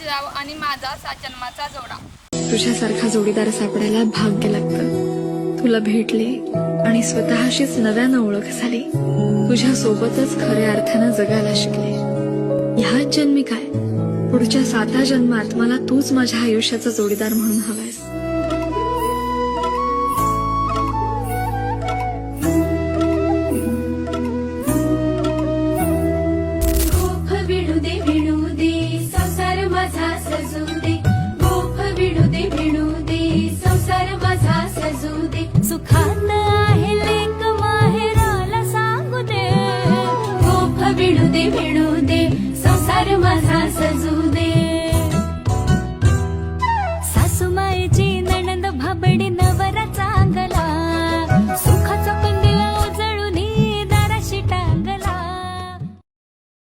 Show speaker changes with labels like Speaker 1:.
Speaker 1: बाजीराव आणि माझा जन्माचा जोडा.
Speaker 2: तुझ्यासारखा जोडीदार सापडायला भाग्य लागतं. तुला भेटले आणि स्वतःशीच नव्यानं ओळख झाली. तुझ्या सोबतच खऱ्या अर्थानं जगायला शिकले. ह्याच जन्मी काय, पुढच्या 7 जन्मात मला तूच माझ्या आयुष्याचा जोडीदार म्हणून हवायस.
Speaker 3: संसार माझा सजू दे. गोफ विणू दे संसार माझा सजू दे. सुखात आहे लेक माहेराला सांगू दे. गोफ विणू दे संसार माझा सजू दे.